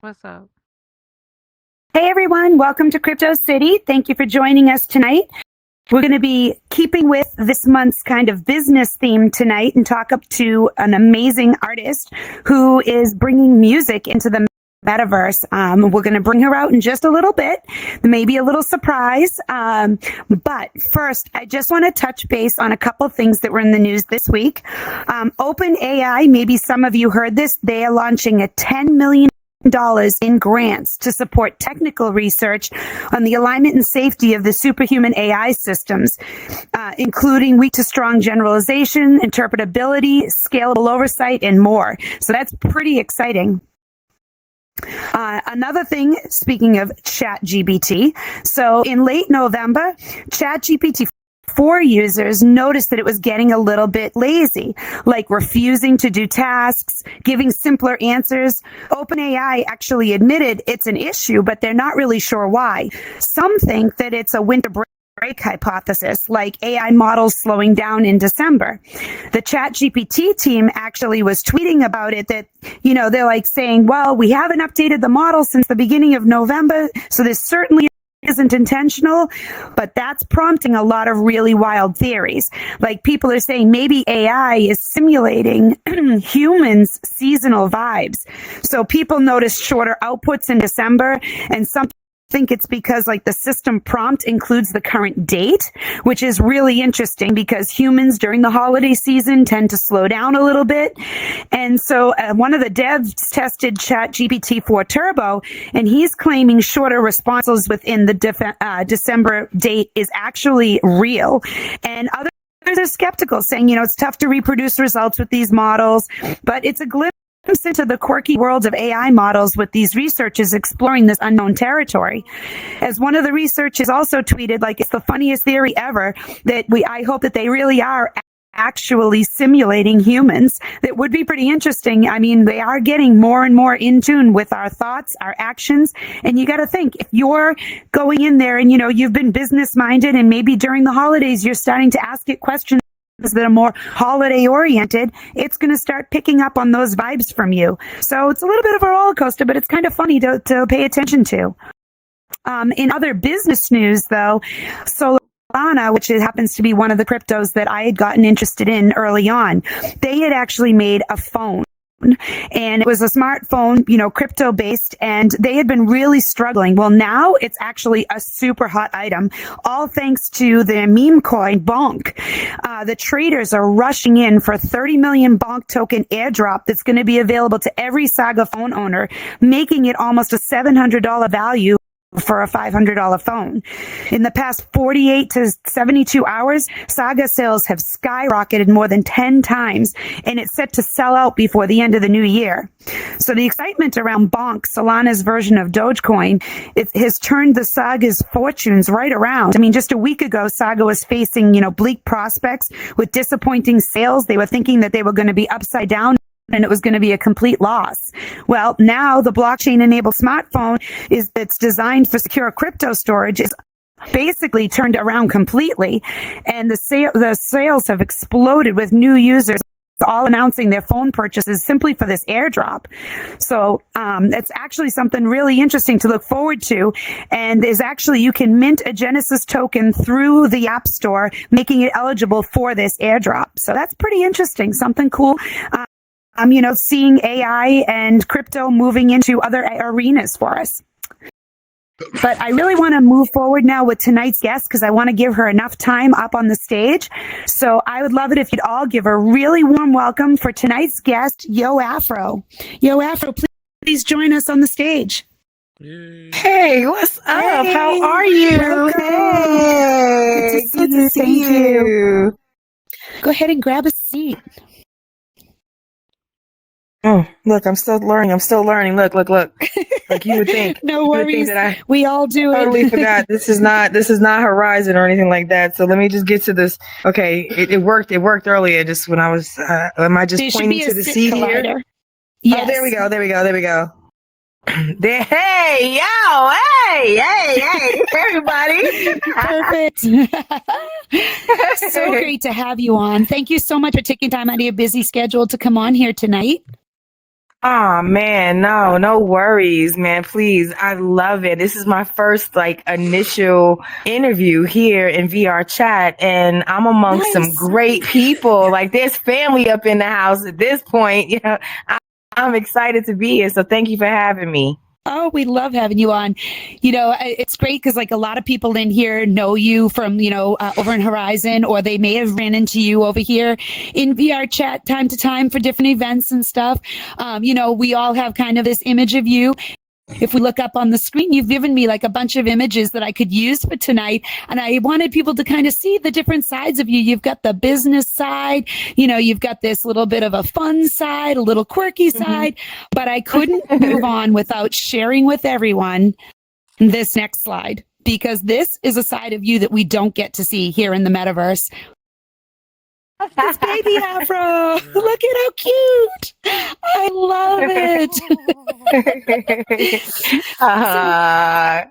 What's up? Hey everyone, welcome to Crypto City. Thank you for joining us tonight. We're going to be keeping with this month's kind of business theme tonight and talk up to an amazing artist who is bringing music into the Metaverse. We're going to bring her out in just a little bit, maybe a little surprise. But first, I just want to touch base on a couple things that were in the news this week. OpenAI, maybe some of you heard this, they are launching a $10 million in grants to support technical research on the alignment and safety of the superhuman AI systems, including weak to strong generalization, interpretability, scalable oversight, and more. So that's pretty exciting. Another thing, speaking of ChatGPT, so in late November, ChatGPT 4 users noticed that it was getting a little bit lazy, like refusing to do tasks, giving simpler answers. OpenAI actually admitted it's an issue, but they're not really sure why. Some think that it's a winter break hypothesis, like AI models slowing down in December. The ChatGPT team actually was tweeting about it that, they're like saying, well, we haven't updated the model since the beginning of November, so this certainly isn't intentional, but that's prompting a lot of really wild theories. Like people are saying maybe AI is simulating humans' seasonal vibes. So people notice shorter outputs in December, and some think it's because like the system prompt includes the current date, which is really interesting because humans during the holiday season tend to slow down a little bit. And so one of the devs tested ChatGPT 4 Turbo, and he's claiming shorter responses within the December date is actually real. And others are skeptical, saying, it's tough to reproduce results with these models, but it's a glimpse into the quirky world of AI models with these researchers exploring this unknown territory. As one of the researchers also tweeted, like, it's the funniest theory ever that I hope that they really are actually simulating humans. That would be pretty interesting. I mean, they are getting more and more in tune with our thoughts, our actions. And you got to think, if you're going in there and, you've been business minded and maybe during the holidays, you're starting to ask it questions that are more holiday oriented, it's going to start picking up on those vibes from you. So it's a little bit of a roller coaster, but it's kind of funny to pay attention to. In other business news, though, Solana, which happens to be one of the cryptos that I had gotten interested in early on, they had actually made a phone. And it was a smartphone, crypto based, and they had been really struggling. Well, now it's actually a super hot item, all thanks to the meme coin Bonk. The traders are rushing in for 30 million Bonk token airdrop that's going to be available to every Saga phone owner, making it almost a $700 value for a $500 phone. In the past 48 to 72 hours, Saga sales have skyrocketed more than 10 times, and it's set to sell out before the end of the new year. So the excitement around Bonk, Solana's version of Dogecoin, it has turned the Saga's fortunes right around. I mean, just a week ago, Saga was facing, bleak prospects with disappointing sales. They were thinking that they were going to be upside down and it was going to be a complete loss. Well, now the blockchain-enabled smartphone that's designed for secure crypto storage is basically turned around completely, and the sales have exploded with new users all announcing their phone purchases simply for this airdrop. So it's actually something really interesting to look forward to. And there's actually, you can mint a Genesis token through the App Store, making it eligible for this airdrop. So that's pretty interesting, something cool. Seeing AI and crypto moving into other arenas for us. But I really want to move forward now with tonight's guest because I want to give her enough time up on the stage. So I would love it if you'd all give a really warm welcome for tonight's guest, Yo Aphro. Yo Aphro, please join us on the stage. Hey, what's up? Hey, how are you? Welcome. Hey, good to see thank you. Go ahead and grab a seat. Oh, look, I'm still learning. Look. Like you would think. No worries. That We all do it. Totally forgot. This is not Horizon or anything like that. So let me just get to this. Okay, it worked. It worked earlier. Just when I was. Am I just pointing to the seat here? Yes. Oh, there we go. There, hey, everybody. Perfect. So great to have you on. Thank you so much for taking time out of your busy schedule to come on here tonight. Oh man, no worries, man. Please. I love it. This is my first like initial interview here in VR chat, and I'm amongst some Nice. great people. Like there's family up in the house at this point. I'm excited to be here. So thank you for having me. Oh, we love having you on. It's great because like a lot of people in here know you from, over in Horizon, or they may have ran into you over here in VR chat time to time for different events and stuff. We all have kind of this image of you. If we look up on the screen, you've given me like a bunch of images that I could use for tonight. And I wanted people to kind of see the different sides of you. You've got the business side, you've got this little bit of a fun side, a little quirky side, but I couldn't move on without sharing with everyone this next slide, because this is a side of you that we don't get to see here in the metaverse. This baby Aphro. Look at how cute. I love it.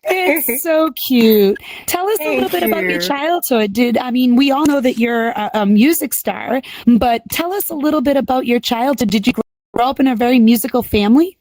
It's so cute. Tell us a little bit about your childhood. We all know that you're a music star, but tell us a little bit about your childhood. Did you grow up in a very musical family?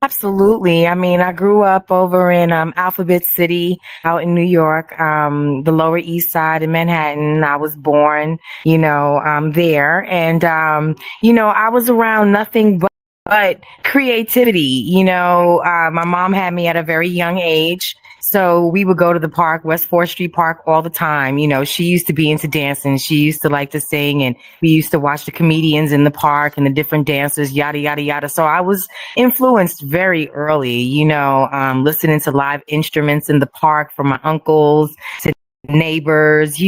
Absolutely. I grew up over in Alphabet City out in New York, the Lower East Side in Manhattan. I was born, there. And, I was around nothing but creativity. My mom had me at a very young age. So we would go to the park, West 4th Street Park, all the time. She used to be into dancing. She used to like to sing, and we used to watch the comedians in the park and the different dancers, yada, yada, yada. So I was influenced very early, listening to live instruments in the park from my uncles to neighbors,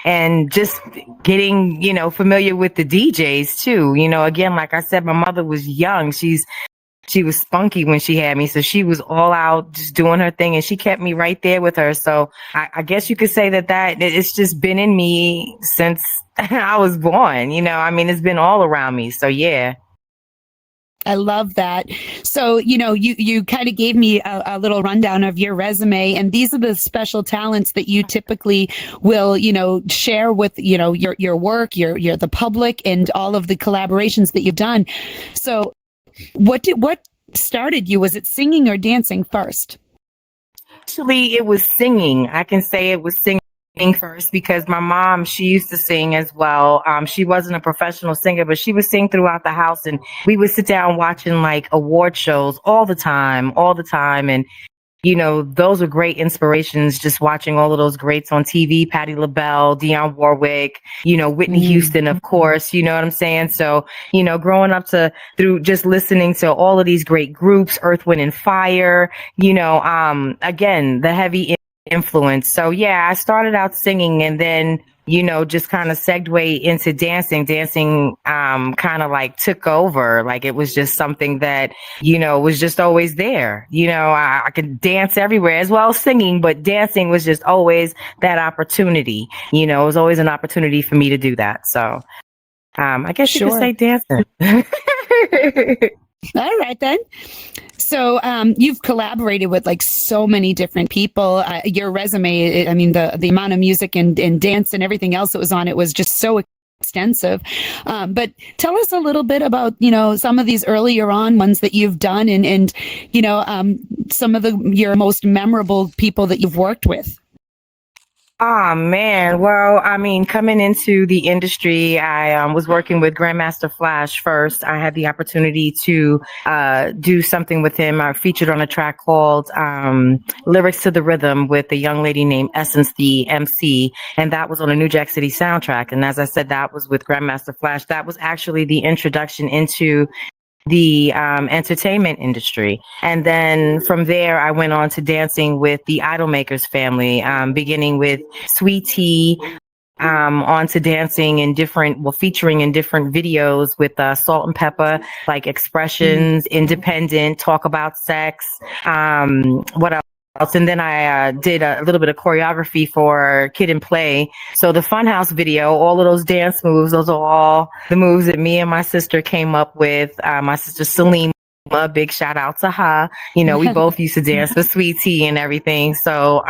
and just getting, familiar with the DJs too. Again, like I said, my mother was young. She was spunky when she had me. So she was all out just doing her thing, and she kept me right there with her. So I guess you could say that it's just been in me since I was born. It's been all around me. So yeah. I love that. So, you kind of gave me a little rundown of your resume, and these are the special talents that you typically will, share with, your work, your the public, and all of the collaborations that you've done. So what started you? Was it singing or dancing first? Actually, it was singing. I can say it was singing first because my mom, she used to sing as well. She wasn't a professional singer, but she would sing throughout the house, and we would sit down watching like award shows all the time. And those were great inspirations, just watching all of those greats on TV, Patti LaBelle, Dionne Warwick, Whitney Houston, of course, you know what I'm saying? So, growing up through just listening to all of these great groups, Earth, Wind and Fire, again, the heavy influence. So yeah, I started out singing, and then just kind of segued into dancing. Dancing kind of like took over. Like it was just something that, was just always there. I could dance everywhere as well as singing, but dancing was just always that opportunity. It was always an opportunity for me to do that. So I guess you could say dancing. All right, then. So you've collaborated with like so many different people. Your resume, the amount of music and dance and everything else that was on it was just so extensive. But tell us a little bit about, some of these earlier on ones that you've done and some of your most memorable people that you've worked with. Oh man. Well, coming into the industry, I was working with Grandmaster Flash first. I had the opportunity to do something with him. I featured on a track called Lyrics to the Rhythm with a young lady named Essence, the MC, and that was on a New Jack City soundtrack. And as I said, that was with Grandmaster Flash. That was actually the introduction into the entertainment industry. And then from there, I went on to dancing with the Idolmakers family, beginning with Sweet Tea, on to dancing in featuring in different videos with Salt and Pepper, like Expressions, Independent, Talk About Sex, what else? And then I did a little bit of choreography for Kid and Play. So the Funhouse video, all of those dance moves, those are all the moves that me and my sister came up with. My sister Celine a big shout out to her. You know, we both used to dance for Sweet Tea and everything. So,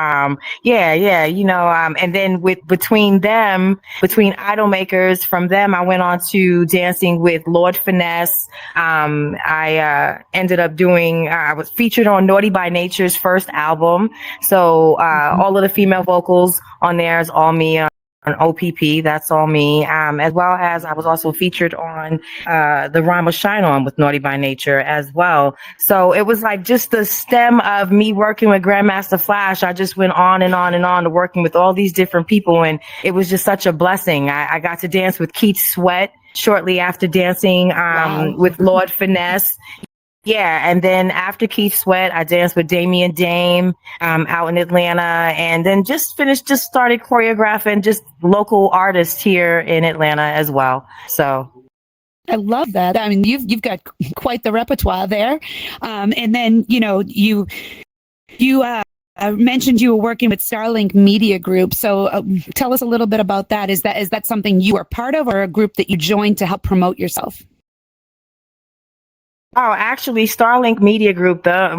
yeah, and then between Idol Makers, from them, I went on to dancing with Lord Finesse. I ended up I was featured on Naughty by Nature's first album. So, all of the female vocals on there is all me. On OPP, that's all me. As well as I was also featured on the Rhyme Shine On with Naughty by Nature as well. So it was like just the stem of me working with Grandmaster Flash. I just went on and on and on to working with all these different people, and it was just such a blessing. I got to dance with Keith Sweat shortly after dancing with Lord Finesse. Yeah, and then after Keith Sweat, I danced with Damian Dame out in Atlanta, and then just started choreographing just local artists here in Atlanta as well. So I love that. I mean, you've got quite the repertoire there. And then, you mentioned you were working with Starlink Media Group. So tell us a little bit about that. Is that something you are part of, or a group that you joined to help promote yourself? Oh, actually, Starlink Media Group, that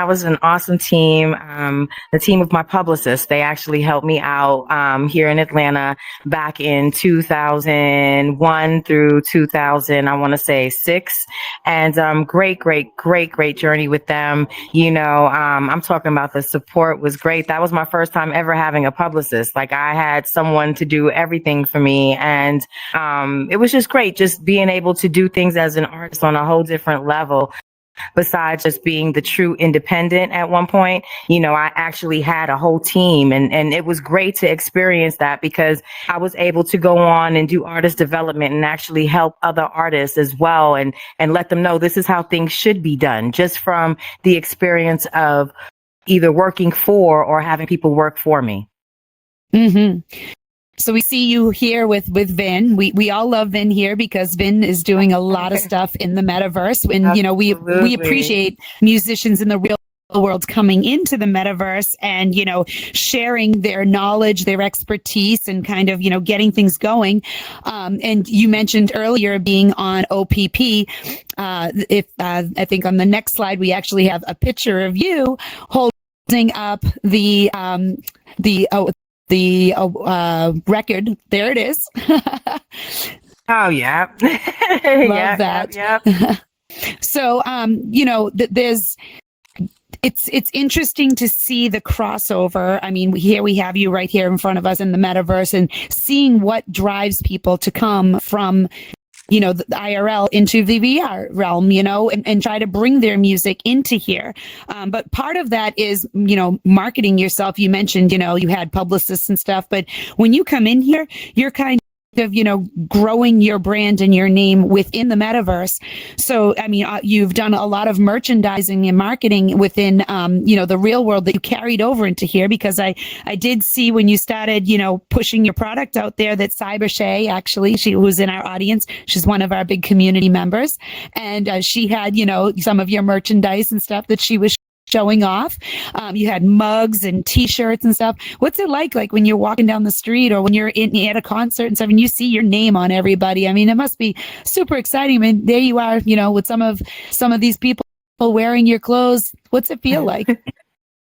was an awesome team. The team of my publicist, they actually helped me out here in Atlanta back in 2001 through 2000, I want to say 6. And great journey with them. I'm talking about the support was great. That was my first time ever having a publicist. Like, I had someone to do everything for me. And it was just great, just being able to do things as an artist on a whole different level, besides just being the true independent at one point. I actually had a whole team, and it was great to experience that, because I was able to go on and do artist development and actually help other artists as well, and let them know this is how things should be done, just from the experience of either working for or having people work for me. Mm-hmm. So we see you here with Vin. We all love Vin here because Vin is doing a lot of stuff in the metaverse. And, we appreciate musicians in the real world coming into the metaverse and, sharing their knowledge, their expertise, and kind of, getting things going. And you mentioned earlier being on OPP. I think on the next slide, we actually have a picture of you holding up the record. There it is. Oh yeah. Love that. Yeah. So, it's interesting to see the crossover. I mean, here we have you right here in front of us in the metaverse, and seeing what drives people to come from the IRL into the VR realm, and try to bring their music into here. But part of that is, marketing yourself. You mentioned, you had publicists and stuff, but when you come in here, you're kind of, growing your brand and your name within the metaverse. So, I mean, you've done a lot of merchandising and marketing within, the real world that you carried over into here, because I did see when you started, pushing your product out there, that Cyber Shay, actually, she was in our audience. She's one of our big community members. And she had, some of your merchandise and stuff that she was showing off. You had mugs and t-shirts and stuff. What's it like when you're walking down the street, or when you're at a concert and stuff, and you see your name on everybody? I mean, it must be super exciting. I mean, there you are, with some of these people wearing your clothes. What's it feel like?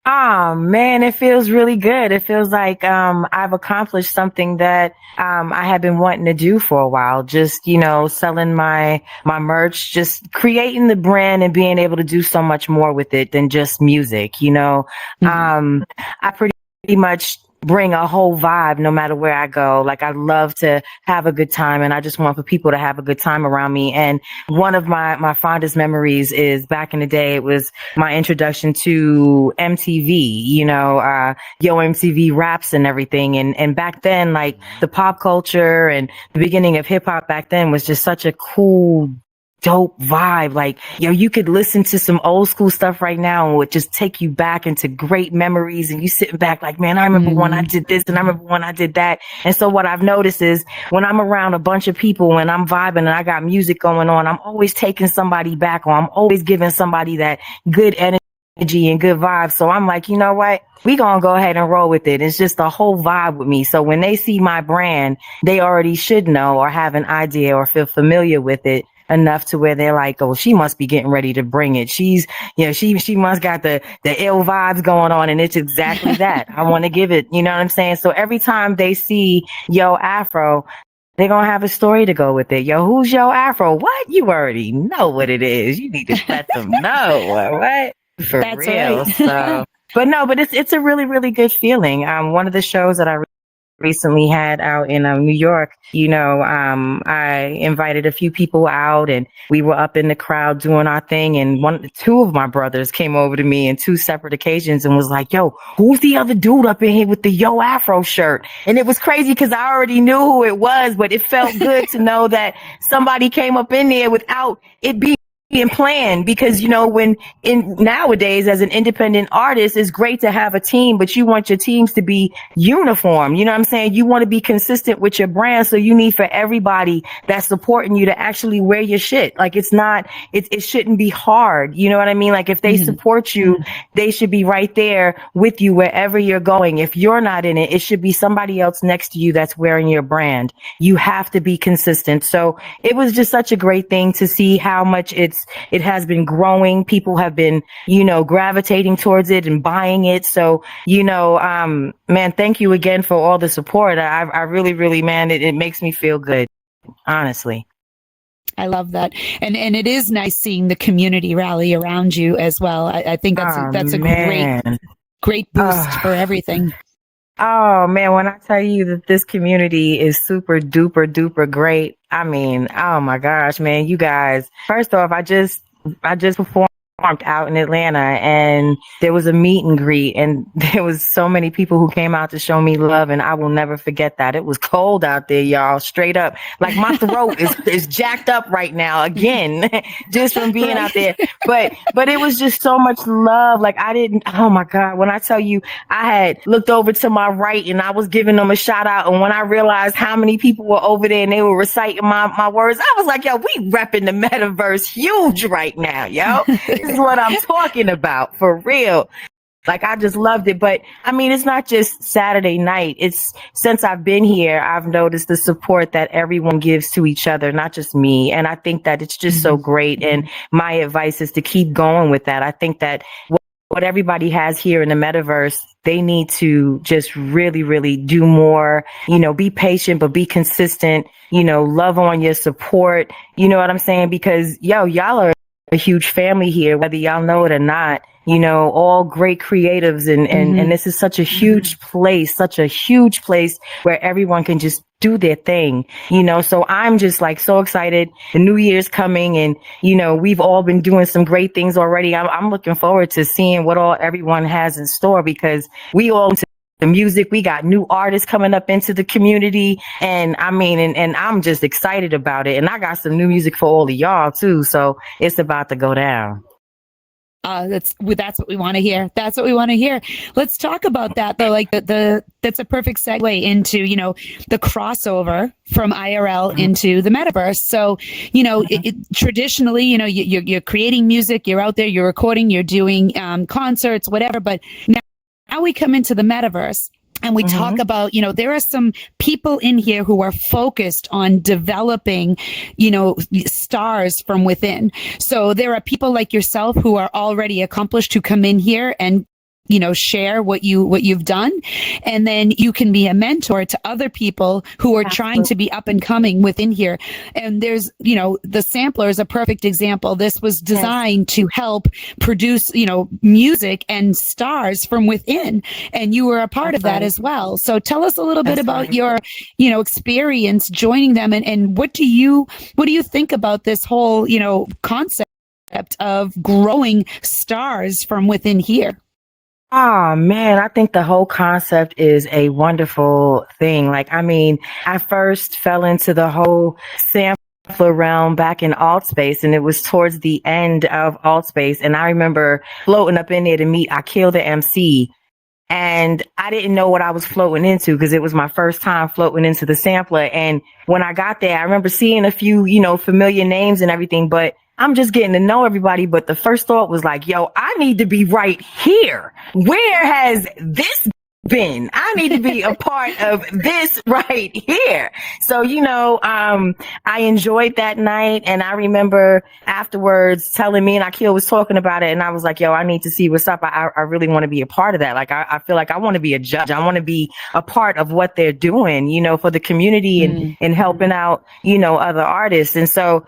Oh man, it feels really good. It feels like I've accomplished something that I had been wanting to do for a while. Just, selling my merch, just creating the brand and being able to do so much more with it than just music, Mm-hmm. I pretty much bring a whole vibe no matter where I go. Like, I love to have a good time, and I just want for people to have a good time around me. And one of my fondest memories is back in the day, it was my introduction to MTV, Yo MTV Raps and everything. And back then, like, the pop culture and the beginning of hip hop back then was just such a cool, dope vibe. Like, you could listen to some old school stuff right now and it would just take you back into great memories, and you sitting back like, man, I remember when I did this, and I remember when I did that. And so what I've noticed is, when I'm around a bunch of people and I'm vibing and I got music going on, I'm always taking somebody back, or I'm always giving somebody that good energy and good vibes. So I'm like, you know what? We gonna go ahead and roll with it. It's just a whole vibe with me. So when they see my brand, they already should know or have an idea or feel familiar with it enough to where they're like, oh, she must be getting ready to bring it. She's, she must got the ill vibes going on. And it's exactly that. I want to give it, you know what I'm saying? So every time they see Yo Aphro, they're going to have a story to go with it. Yo, who's Yo Aphro? What? You already know what it is. You need to let them know. What? For That's real. right. So, but it's a really, really good feeling. One of the shows that I recently had out in New York, I invited a few people out and we were up in the crowd doing our thing. And two of my brothers came over to me in two separate occasions and was like, yo, who's the other dude up in here with the Yo Aphro shirt? And it was crazy because I already knew who it was, but it felt good to know that somebody came up in there without it being planned, because nowadays as an independent artist, it's great to have a team, but you want your teams to be uniform. You know what I'm saying? You want to be consistent with your brand, so you need for everybody that's supporting you to actually wear your shit. Like it shouldn't be hard. You know what I mean? Like if they support you, they should be right there with you wherever you're going. If you're not in it, it should be somebody else next to you that's wearing your brand. You have to be consistent. So it was just such a great thing to see how much it has been growing. People have been, gravitating towards it and buying it. So, man, thank you again for all the support. I really, really, man, it makes me feel good, honestly. I love that. And it is nice seeing the community rally around you as well. I think that's a great boost for everything. Oh man, when I tell you that this community is super duper duper great, I mean, oh my gosh, man, you guys. First off, I just performed out in Atlanta and there was a meet and greet and there was so many people who came out to show me love, and I will never forget that. It was cold out there, y'all, straight up. Like my throat is jacked up right now again just from being out there. But it was just so much love. Like oh my God, when I tell you, I had looked over to my right and I was giving them a shout out, and when I realized how many people were over there and they were reciting my words, I was like, yo, we repping the metaverse huge right now, yo. This is what I'm talking about, for real. Like, I just loved it. But I mean, it's not just Saturday night. It's since I've been here, I've noticed the support that everyone gives to each other, not just me. And I think that it's just so great. And my advice is to keep going with that. I think that what everybody has here in the metaverse, they need to just really, really do more, be patient, but be consistent, love on your support. You know what I'm saying? Because y'all are a huge family here, whether y'all know it or not, all great creatives. And this is such a huge place where everyone can just do their thing, so I'm just like so excited. The new year's coming and, we've all been doing some great things already. I'm looking forward to seeing what all everyone has in store, because we all the music, we got new artists coming up into the community. And I mean, and I'm just excited about it. And I got some new music for all of y'all too. So it's about to go down. That's what we want to hear. That's what we want to hear. Let's talk about that though. Like that's a perfect segue into, the crossover from IRL into the metaverse. So, traditionally, you're creating music, you're out there, you're recording, you're doing concerts, whatever. But now we come into the metaverse and we talk about, there are some people in here who are focused on developing, stars from within. So there are people like yourself who are already accomplished who come in here and share what you've done. And then you can be a mentor to other people who are trying to be up and coming within here. And there's, the sampler is a perfect example. This was designed to help produce, music and stars from within. And you were a part of that as well. So tell us a little bit about your, experience joining them, and what do you think about this whole, concept of growing stars from within here? Oh man, I think the whole concept is a wonderful thing. Like, I mean, I first fell into the whole sampler realm back in alt space, and it was towards the end of alt space. And I remember floating up in there to meet Akil the MC. And I didn't know what I was floating into because it was my first time floating into the sampler. And when I got there, I remember seeing a few, familiar names and everything, but I'm just getting to know everybody. But the first thought was like, yo, I need to be right here. Where has this popping. I need to be a part of this right here. So, I enjoyed that night, and I remember afterwards telling me and Akil was talking about it, and I was like, yo, I need to see what's up. I really want to be a part of that. Like, I feel like I want to be a judge. I want to be a part of what they're doing, for the community and helping out, other artists. And so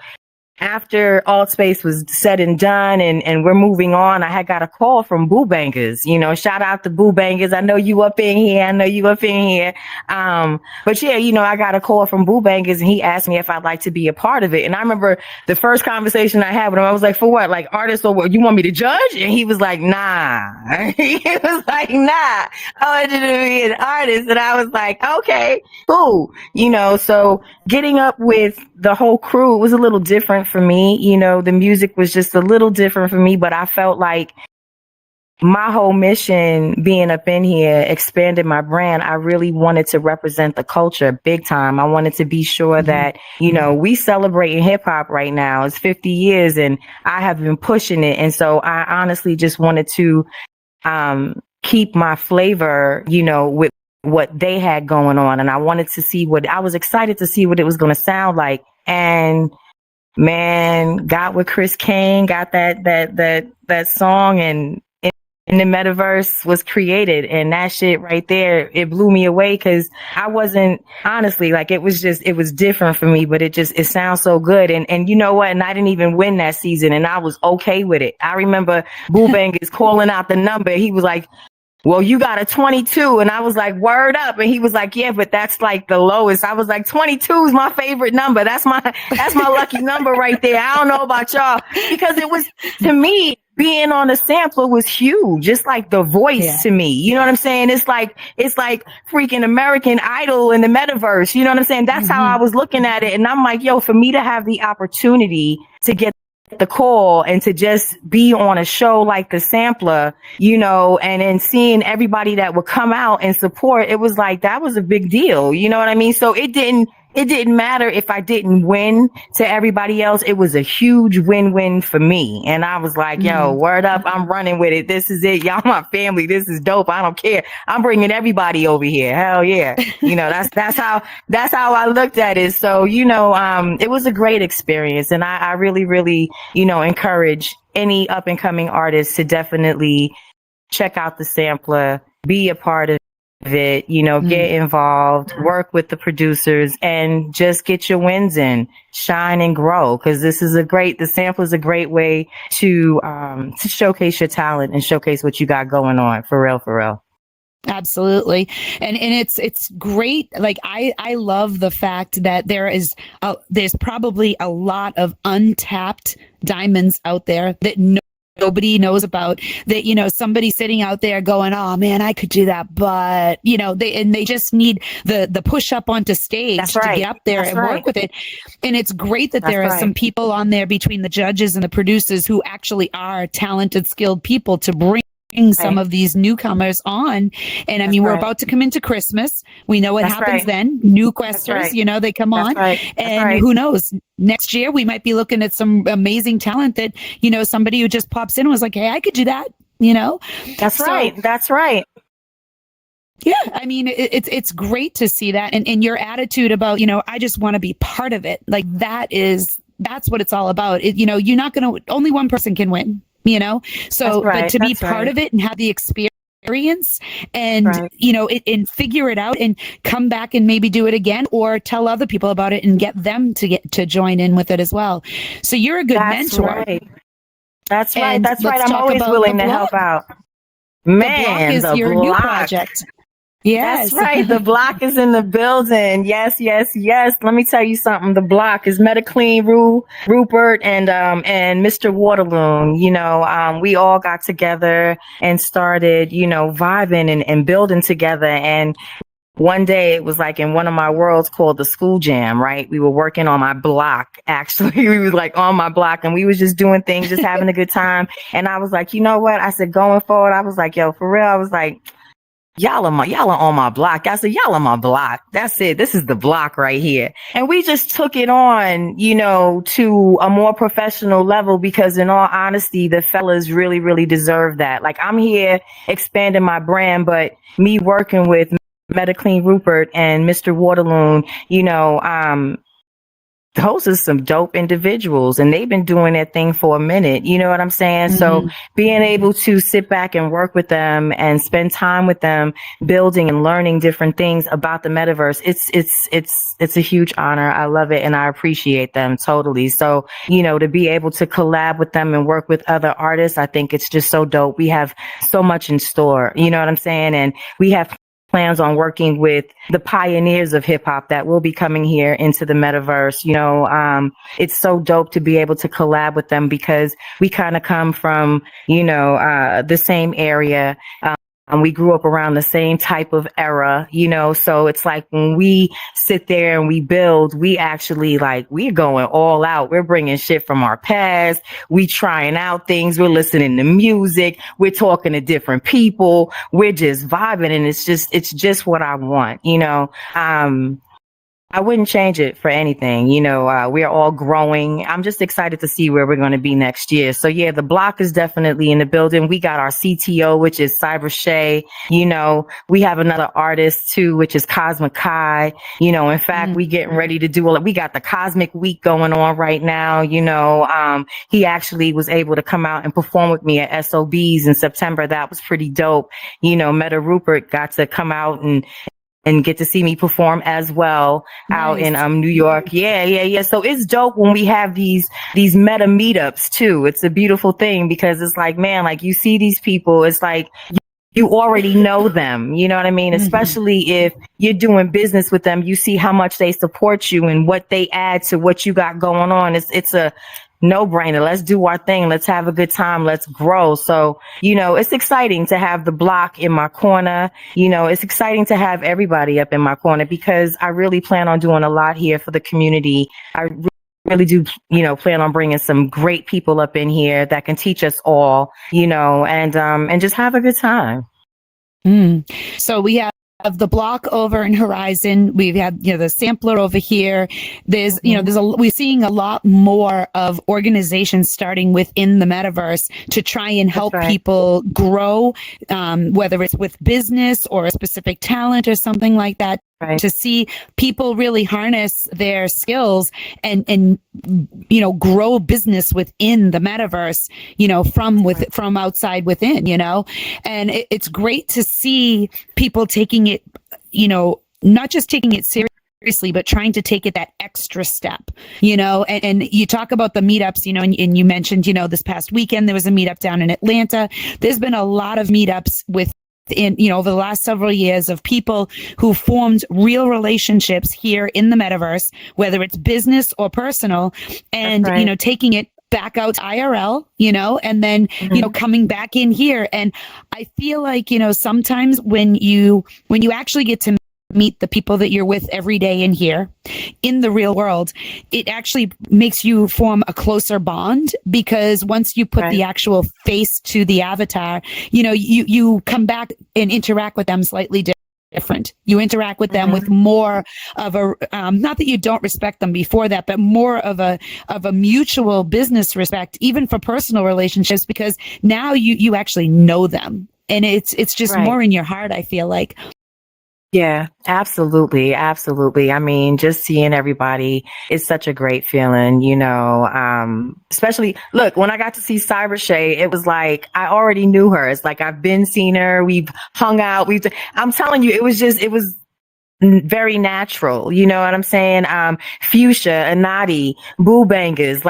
after All Space was said and done and we're moving on, I had got a call from Boo Bangers. Shout out to Boo Bangers. I know you up in here. But yeah, I got a call from Boo Bangers, and he asked me if I'd like to be a part of it. And I remember the first conversation I had with him, I was like, for what? Like, artists, or what? You want me to judge? And he was like, nah. He was like, nah. I wanted to be an artist. And I was like, okay, cool. So getting up with the whole crew was a little different for me. The music was just a little different for me, but I felt like my whole mission being up in here expanded my brand. I really wanted to represent the culture big time. I wanted to be sure that, we celebrating hip hop right now. It's 50 years and I have been pushing it. And so I honestly just wanted to keep my flavor, with what they had going on. And I wanted to I was excited to see what it was going to sound like. And man, got with Chris Kane, got that song, and the Metaverse was created. And that shit right there, it blew me away, because I wasn't, honestly, like, it was different for me, but it sounds so good. And you know what? And I didn't even win that season, and I was okay with it. I remember Boo Bangers calling out the number. He was like, well, you got a 22. And I was like, word up. And he was like, yeah, but that's like the lowest. I was like, 22 is my favorite number. That's my lucky number right there. I don't know about y'all, because it was, to me, being on a sampler was huge. Just like the voice to me. You know what I'm saying? It's like freaking American Idol in the metaverse. You know what I'm saying? That's how I was looking at it. And I'm like, yo, for me to have the opportunity to get the call and to just be on a show like the sampler, and then seeing everybody that would come out and support, it was like, that was a big deal. You know what I mean? So it didn't matter if I didn't win to everybody else. It was a huge win-win for me. And I was like, yo, word up. I'm running with it. This is it. Y'all my family. This is dope. I don't care. I'm bringing everybody over here. Hell yeah. That's how I looked at it. So, it was a great experience. And I really, really, encourage any up and coming artists to definitely check out the sampler, be a part of it, get involved, work with the producers, and just get your wins in, shine and grow. Because the sample is a great way to showcase your talent and showcase what you got going on. For real. Absolutely. And it's great. Like, I love the fact that there's probably a lot of untapped diamonds out there that nobody knows about, that, somebody sitting out there going, oh man, I could do that. But, they just need the push up onto stage to get up there and work with it. And it's great that there are some people on there between the judges and the producers who actually are talented, skilled people to bring some of these newcomers on. And I mean, we're about to come into Christmas. We know what happens then. New questers, they come on. And who knows? Next year, we might be looking at some amazing talent that, somebody who just pops in and was like, hey, I could do that, That's right. Yeah, I mean, it's great to see that. And your attitude about, I just want to be part of it. Like, that's what it's all about. You're not going to, only one person can win. So, but to be part of it and have the experience and, and figure it out and come back and maybe do it again, or tell other people about it and get them to join in with it as well. So you're a good mentor. That's right. I'm always willing to help out. Man, the block is your new project. Yes. That's right. The block is in the building. Yes. Let me tell you something. The block is Metaclean, Rupert, and Mr. Waterloon. We all got together and started, vibing and building together. And one day it was like in one of my worlds called the School Jam, right? We were working on my block. Actually, we was like on my block, and we was just doing things, just having a good time. And I was like, you know what? I said, going forward, I was like, yo, for real. I was like, y'all are on my block. I said, y'all on my block. That's it. This is the block right here. And we just took it on, to a more professional level, because in all honesty, the fellas really, really deserve that. Like, I'm here expanding my brand, but me working with Metaclean Rupert and Mr. Waterloon, those are some dope individuals, and they've been doing their thing for a minute. You know what I'm saying? So being able to sit back and work with them and spend time with them, building and learning different things about the metaverse, it's a huge honor. I love it, and I appreciate them totally. So, to be able to collab with them and work with other artists, I think it's just so dope. We have so much in store. You know what I'm saying? And we have plans on working with the pioneers of hip hop that will be coming here into the metaverse. It's so dope to be able to collab with them, because we kind of come from, the same area. And we grew up around the same type of era, so it's like when we sit there and we build, we actually we're going all out. We're bringing shit from our past. We trying out things. We're listening to music. We're talking to different people. We're just vibing. And it's just what I want, I wouldn't change it for anything. We're all growing. I'm just excited to see where we're going to be next year. So yeah, the block is definitely in the building. We got our CTO, which is Cyber Shay. We have another artist too, which is Cosmic Kai. In fact, we getting ready to do we got the Cosmic Week going on right now. He actually was able to come out and perform with me at SOBs in September. That was pretty dope. Meta Rupert got to come out and get to see me perform as well. Nice. Out in New York. Yeah. So it's dope when we have these meta meetups too. It's a beautiful thing, because it's like, man, like, you see these people, it's like you already know them. You know what I mean? Especially if you're doing business with them, you see how much they support you and what they add to what you got going on. It's a no-brainer. Let's do our thing. Let's have a good time. Let's grow. So, it's exciting to have the block in my corner. It's exciting to have everybody up in my corner, because I really plan on doing a lot here for the community. I really do, plan on bringing some great people up in here that can teach us all, and just have a good time. So we have the block over in Horizon. We've had, the sampler over here. There's, we're seeing a lot more of organizations starting within the metaverse to try and help people grow, whether it's with business or a specific talent or something like that. Right. To see people really harness their skills and grow business within the metaverse, from outside within, and it's great to see people taking it, not just taking it seriously, but trying to take it that extra step, and you talk about the meetups, and you mentioned, this past weekend, there was a meetup down in Atlanta. There's been a lot of meetups over the last several years of people who formed real relationships here in the metaverse, whether it's business or personal, and, taking it back out to IRL, and then, coming back in here. And I feel like, sometimes when you actually get to meet the people that you're with every day in here in the real world, it actually makes you form a closer bond, because once you put the actual face to the avatar, you come back and interact with them slightly different. You interact with them with more of a, not that you don't respect them before that, but more of a mutual business respect, even for personal relationships, because now you actually know them, and it's just more in your heart, I feel like. Yeah, absolutely. Absolutely. I mean, just seeing everybody is such a great feeling, especially, look, when I got to see Cyber Shay, it was like, I already knew her. It's like, I've been seeing her. We've hung out. I'm telling you, it was very natural. You know what I'm saying? Fuchsia, Anadi, Boo Bangers,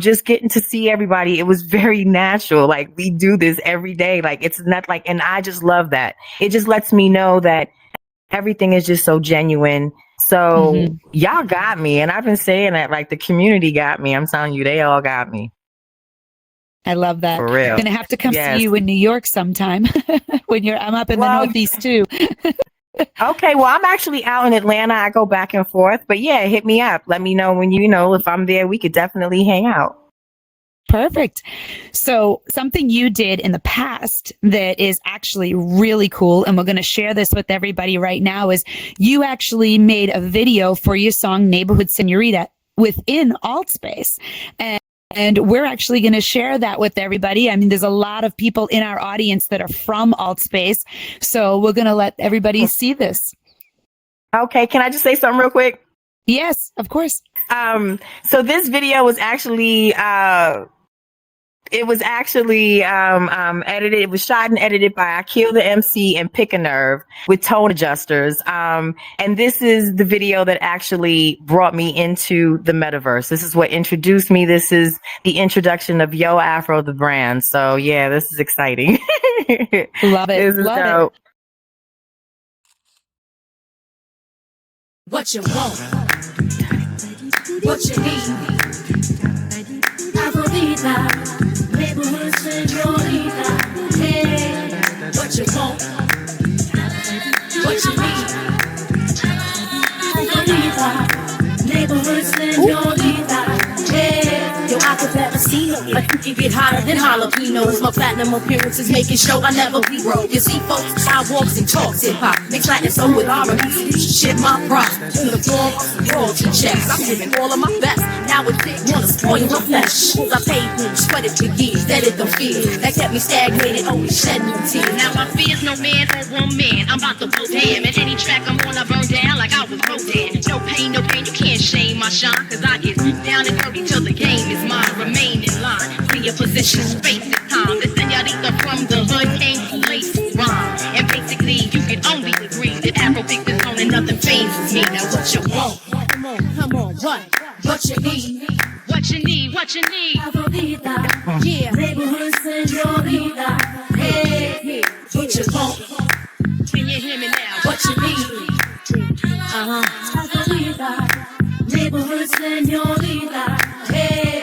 just getting to see everybody. It was very natural. Like, we do this every day. Like, it's not like, and I just love that. It just lets me know that everything is just so genuine. So y'all got me. And I've been saying that, like, the community got me. I'm telling you, they all got me. I love that. For real. I'm going to have to come see you in New York sometime when I'm up in the Northeast too. Okay. Well, I'm actually out in Atlanta. I go back and forth, but yeah, hit me up. Let me know when if I'm there, we could definitely hang out. Perfect. So something you did in the past that is actually really cool, and we're going to share this with everybody right now, is you actually made a video for your song Neighborhood Senorita within Altspace. And we're actually going to share that with everybody. I mean, there's a lot of people in our audience that are from Altspace. So we're going to let everybody see this. Okay, can I just say something real quick? Yes, of course. So this video was actually edited. It was shot and edited by Akil the MC and Pick a Nerve with tone adjusters. And this is the video that actually brought me into the metaverse. This is what introduced me. This is the introduction of Yo Aphro, the brand. So yeah, this is exciting. Love it. This is Love dope. it. What you want, what you need, Aphrodita, neighborhood senorita, hey, what you want, what you need, Aphrodita, neighborhood senorita, hey. Yo, I could never see no, but you can get hotter than jalapenos. My platinum appearances making sure I never be broke. You see, folks, I walks and talks hip hop, mix Latin soul with R&B, shit my pride. On the floor, royalty checks. I'm giving all of my best. Now it's they wanna spoil my flesh. I paid for, sweated for years, that it don't fear. That kept me stagnated, always shedding tears. Now my fear's no man or woman. I'm about to blow damn. At any track I'm on, I burn down like I was Rodan. No pain, you can't shame my shine. Cause I get down and dirty till the game is mine. Remain in line, clear your position, space and time. The senorita from the hood came to lace rhyme. And basically, you can only agree that Afro picked this on and nothing phases me. Now what you want? Come on, what you need? What you need? Aphrodita, yeah, neighborhood senorita, hey, what you want? Can you hear me now? What you need? Aphrodita, neighborhood senorita, hey.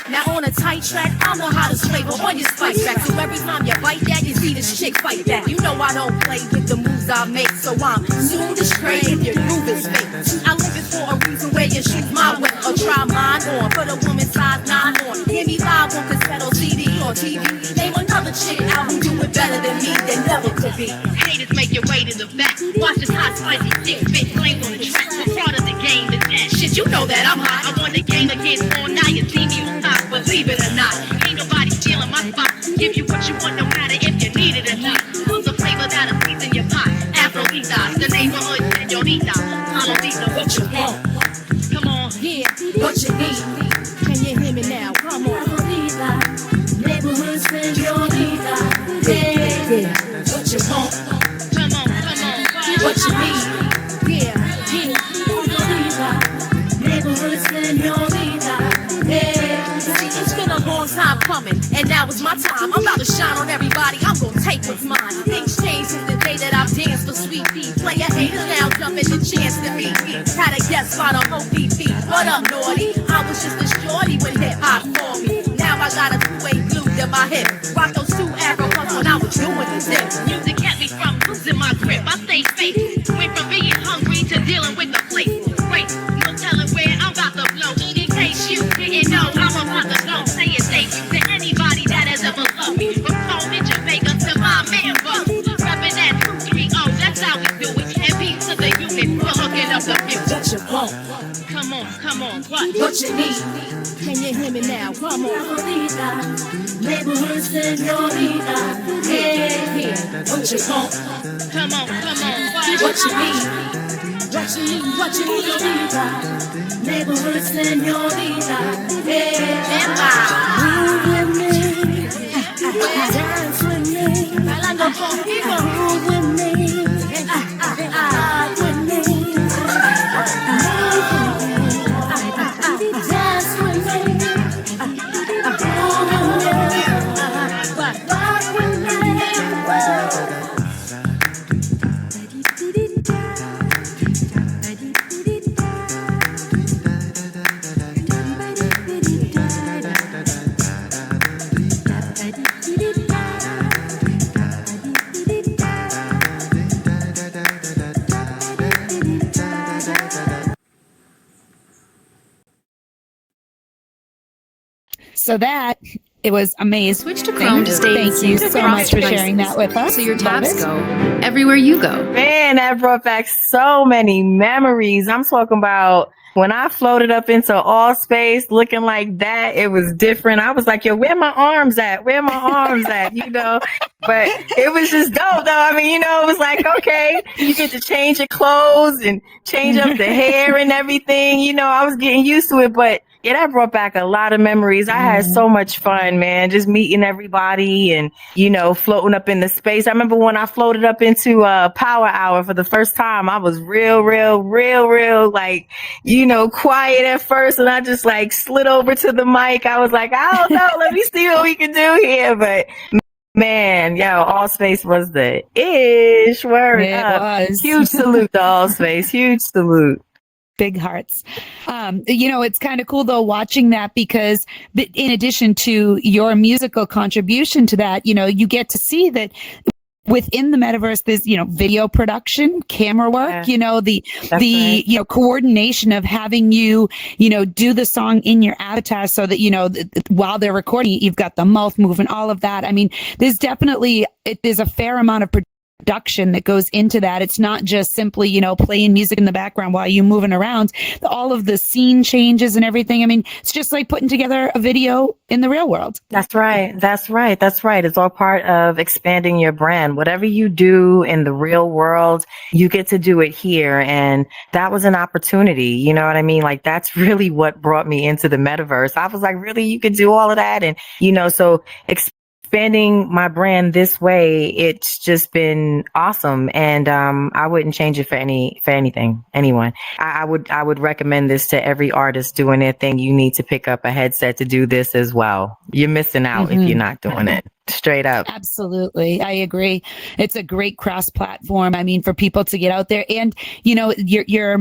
Now on a tight track, I know how to sway, but on your spice back. So every time you bite that, you see this chick fight back. You know I don't play with the moves I make, so I'm soon to stray if your groove is fake. I live it for a reason where you shoot my way or try mine on. Put a woman size 9 on. Hear me live on cassette or CD or TV. Name another chick out who do it better than me, they never could be. Haters make your way to the back. Watch this hot spicy chick fit flames on the track. So part of the game is that shit. You know that I'm hot. I won the game against all. Now you see me on top. Believe it or not, ain't nobody stealing my spot. Give you what you want, no matter if you need it or not. Who's the flavor that'll season your pot? Aphrodita, the neighborhood senorita. Halloween, what you want? Come on, yeah, what you need? Can you hear me now? Come on, Aphrodita, neighborhood senorita. Yeah, what you want? Come on, what you need? Yeah, Aphrodita, neighborhood senorita. It's been a long time coming, and now is my time. I'm about to shine on everybody, I'm gonna take what's mine. Things changed since the day that I've danced for Sweet Pea. Player haters now jumping the chance to meet me. Had a guest spot on OPP. What up, naughty? I was just a shorty when hip-hop for me. Now I got a two-way glued to my hip. Rock those 2 Aphro pumps when I was doing the zip. Music kept me from losing my grip. I stayed safe. Went from being hungry to dealing with the plate. Wait, no telling where I'm about to blow. In case you didn't know, I'm about to go. Say it thank you to anybody that has ever loved me. From home in Jamaica to my man Buck. Rapping that 230, that's how we do it. And peace to the unit for hooking up the music. What you want? Come on, what you need? Can you hear me now? Come on. Aphrodita, neighborhood senorita. Yeah, what you want? Come on, what you need? What you need, Aphrodita, neighborhood senorita. Yeah, move with me, dance with me, move with me, rock with me. So that, it was amazing. Switch to Chrome to stay Thank you so much for sharing that with us. So your tabs go everywhere you go. Man, that brought back so many memories. I'm talking about when I floated up into all space looking like that, it was different. I was like, yo, where my arms at? Where my arms at? You know, but it was just dope though. I mean, you know, it was like, okay, you get to change your clothes and change up the hair and everything. You know, I was getting used to it, but yeah, that brought back a lot of memories. I had so much fun, man, just meeting everybody and, you know, floating up into space. I remember when I floated up into Power Hour for the first time, I was real, like, you know, quiet at first. And I just like slid over to the mic. I was like, I don't know, let me see what we can do here. But man, yo, All Space was the ish. Word up. Huge salute to All Space. Huge salute. Big hearts. You know, it's kind of cool though watching that, because in addition to your musical contribution to that, you know, you get to see that within the metaverse, there's, you know, video production, camera work, you know, the you know, coordination of having you know, do the song in your avatar so that, you know, while they're recording, you've got the mouth moving, all of that. I mean, there's definitely, there's a fair amount of production that goes into that. It's not just simply, you know, playing music in the background while you're moving around. All of the scene changes and everything. I mean, it's just like putting together a video in the real world. That's right. It's all part of expanding your brand. Whatever you do in the real world, you get to do it here. And that was an opportunity. You know what I mean? Like, that's really what brought me into the metaverse. I was like, really, you could do all of that? And, you know, so expanding my brand this way, it's just been awesome. And I wouldn't change it for anyone. I would recommend this to every artist doing their thing. You need to pick up a headset to do this as well. You're missing out if you're not doing it. Straight up. Absolutely. I agree. It's a great cross platform. I mean, for people to get out there, and, you know, you're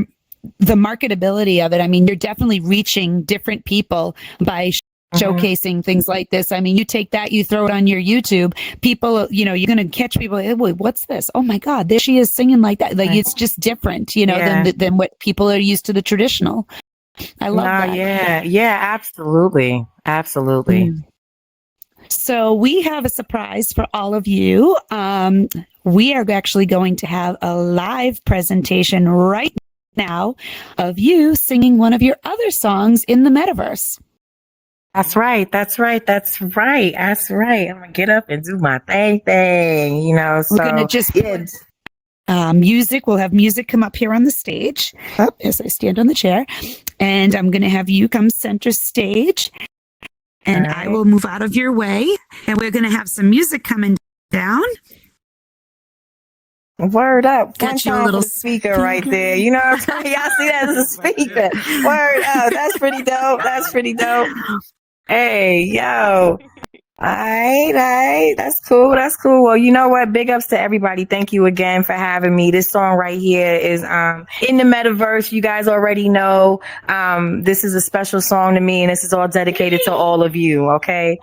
the marketability of it. I mean, you're definitely reaching different people by showcasing things like this. I mean, you take that, you throw it on your YouTube, people, you know, you're going to catch people, hey, wait, what's this? Oh my God, there she is singing like that. Like, it's just different, you know, than what people are used to the traditional. I love that. Yeah, absolutely. So we have a surprise for all of you. We are actually going to have a live presentation right now of you singing one of your other songs in the metaverse. That's right. I'm gonna get up and do my thing, you know. So we're gonna just put music. We'll have music come up here on the stage as I stand on the chair, and I'm gonna have you come center stage, and I will move out of your way, and we're gonna have some music coming down. Word up. Got your little speaker right there. You know what I'm saying? Y'all see that as a speaker. Word up. That's pretty dope. Hey, yo. All right. That's cool. Well, you know what? Big ups to everybody. Thank you again for having me. This song right here is in the metaverse. You guys already know this is a special song to me, and this is all dedicated to all of you. Okay.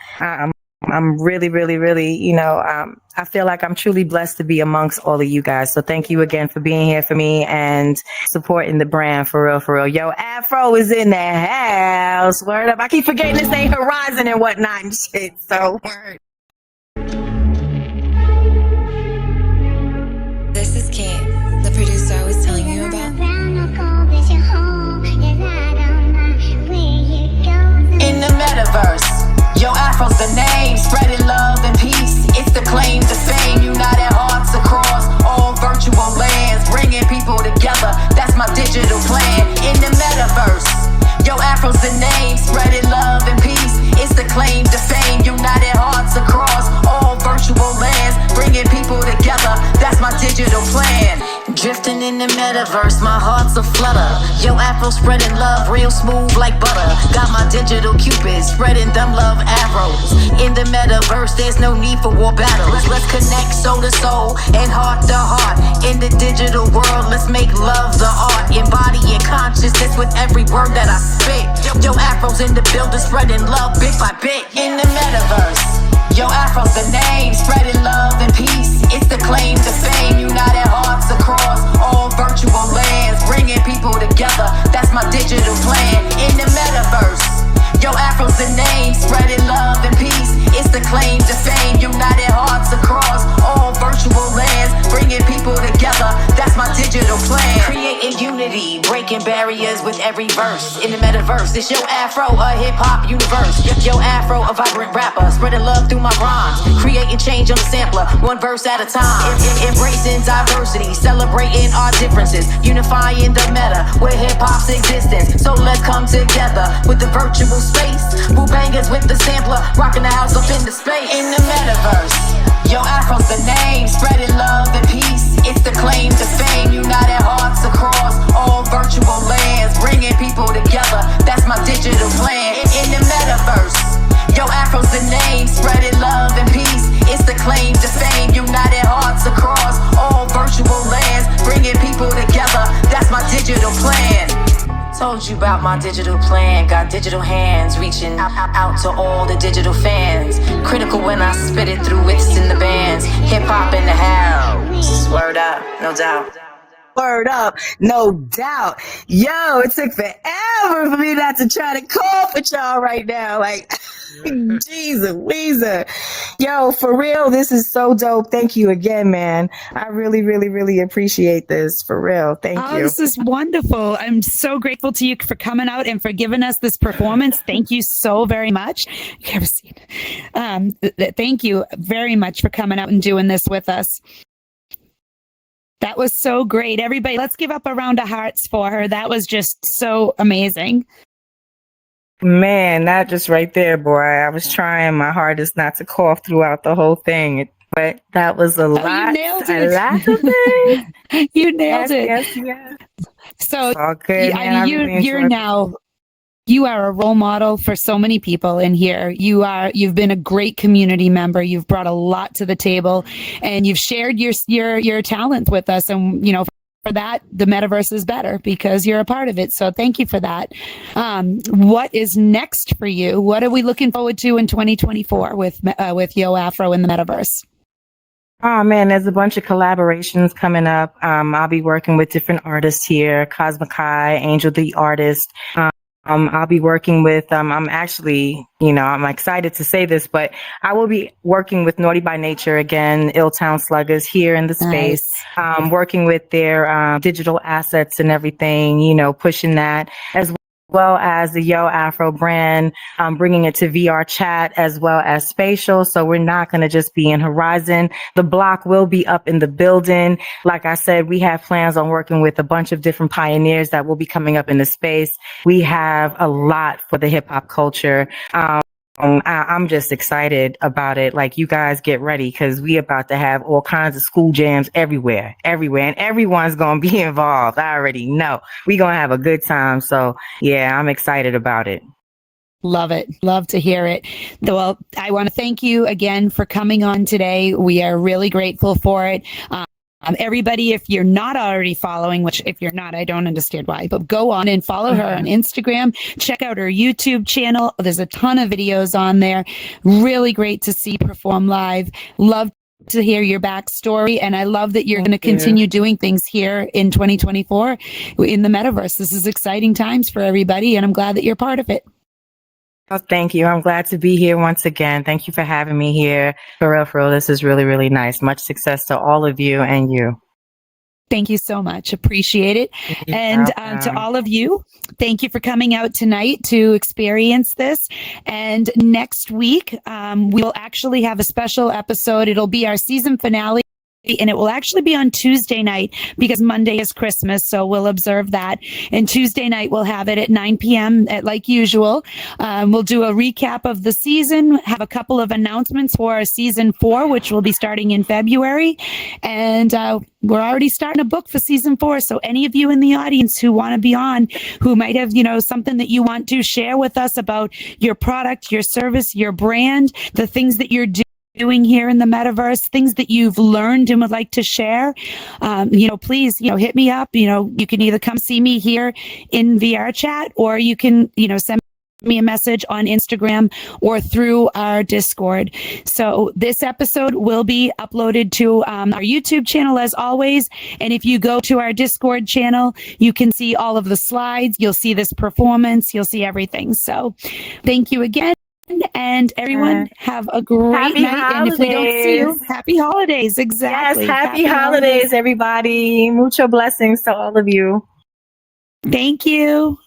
I'm really, you know, I feel like I'm truly blessed to be amongst all of you guys. So thank you again for being here for me and supporting the brand for real. Yo, Aphro is in the house. Word up. I keep forgetting this ain't Horizon and whatnot and shit. So word. This is Kate, the producer I was telling you about. In the metaverse. Yo, Aphro's the name, spreading love and peace. It's the claim to fame, united hearts across all virtual lands, bringing people together. That's my digital plan. In the metaverse, yo, Aphro's the name, spreading love and peace. It's the claim to fame, united hearts across all virtual lands, bringing people together. That's my digital plan. Drifting in the metaverse, my heart's a flutter. Yo, Aphro spreading love, real smooth like butter. Got my digital cupids, spreading them love arrows. In the metaverse, there's no need for war battles. Let's connect soul to soul and heart to heart. In the digital world, let's make love the art. Embodying consciousness with every word that I spit. Yo, Aphro's in the building, spreading love bit by bit. In the metaverse, yo, Aphro's the name, spreading love and peace. It's the claim to fame, united hearts across all virtual lands, bringing people together. That's my digital plan. In the metaverse, yo, Aphro's the name, spreading claim to fame. United hearts across all virtual lands, bringing people together. That's my digital plan. Creating unity, breaking barriers with every verse. In the metaverse, it's Yo Aphro, a hip-hop universe. Yo Aphro, a vibrant rapper, spreading love through my rhymes. Creating change on the sampler, one verse at a time. Embracing diversity, celebrating our differences. Unifying the meta with hip-hop's existence. So let's come together with the virtual space. Boo bangers with the sampler, rocking the house up in the space. In the metaverse, Yo Aphro's the name, spreading love and peace. It's the claim to fame, united hearts across all virtual lands, bringing people together. That's my digital plan. In the metaverse, Yo Aphro's the name, spreading love and peace. It's the claim to fame, united hearts across all virtual lands, bringing people together. That's my digital plan. Told you about my digital plan. Got digital hands reaching out to all the digital fans. Critical when I spit it through whips in the bands. Hip hop in the house. Word up, no doubt. Word up, no doubt. Yo, it took forever for me not to try to cough with y'all right now. Like, Jesus, Weezer. Yo, for real, this is so dope. Thank you again, man. I really, really, really appreciate this. For real. Thank you. This is wonderful. I'm so grateful to you for coming out and for giving us this performance. Thank you so very much. Thank you very much for coming out and doing this with us. That was so great. Everybody, let's give up a round of hearts for her. That was just so amazing. Man, that just right there, boy. I was trying my hardest not to cough throughout the whole thing, but that was a lot. You nailed A it. lot of it. You nailed it. Yes. So It's all good, man. I really you're enjoyed it. now, you are a role model for so many people in here. You've been a great community member. You've brought a lot to the table, and you've shared your talent with us. And for that, the metaverse is better because you're a part of it. So thank you for that. What is next for you? What are we looking forward to in 2024 with Yo Aphro in the metaverse? Oh man, there's a bunch of collaborations coming up. I'll be working with different artists here, Cosmic Kai, Angel the Artist. I'll be working with, I'm actually, I'm excited to say this, but I will be working with Naughty by Nature again, Illtown Sluggers here in the space, working with their digital assets and everything, pushing that as well as the Yo Aphro brand, bringing it to VR chat as well as spatial. So we're not going to just be in Horizon. The block will be up in the building. Like I said, we have plans on working with a bunch of different pioneers that will be coming up in the space. We have a lot for the hip hop culture. I'm just excited about it. Like, you guys get ready because we about to have all kinds of school jams everywhere, and everyone's going to be involved. I already know we going to have a good time. So yeah, I'm excited about it. Love it. Love to hear it. Well, I want to thank you again for coming on today. We are really grateful for it. Everybody, if you're not already following, which if you're not, I don't understand why, but go on and follow her on Instagram. Check out her YouTube channel. There's a ton of videos on there. Really great to see perform live. Love to hear your backstory. And I love that you're going to continue doing things here in 2024 in the metaverse. This is exciting times for everybody, and I'm glad that you're part of it. Oh, thank you. I'm glad to be here once again. Thank you for having me here. For real, this is really, really nice. Much success to all of you and you. Thank you so much. Appreciate it. And to all of you, thank you for coming out tonight to experience this. And next week, we'll actually have a special episode. It'll be our season finale. And it will actually be on Tuesday night because Monday is Christmas. So we'll observe that. And Tuesday night, we'll have it at 9 p.m. like usual. We'll do a recap of the season, have a couple of announcements for season 4, which will be starting in February. And we're already starting a book for season 4. So any of you in the audience who want to be on, who might have, something that you want to share with us about your product, your service, your brand, the things that you're doing here in the metaverse, things that you've learned and would like to share, please, hit me up. You can either come see me here in VR chat, or you can, send me a message on Instagram or through our Discord. So this episode will be uploaded to our YouTube channel as always. And if you go to our Discord channel, you can see all of the slides. You'll see this performance. You'll see everything. So thank you again. And everyone, have a great Happy night. And if we don't see you, holidays. happy holidays. Yes, Exactly. happy holidays, everybody. Mucho blessings to all of you. Thank you.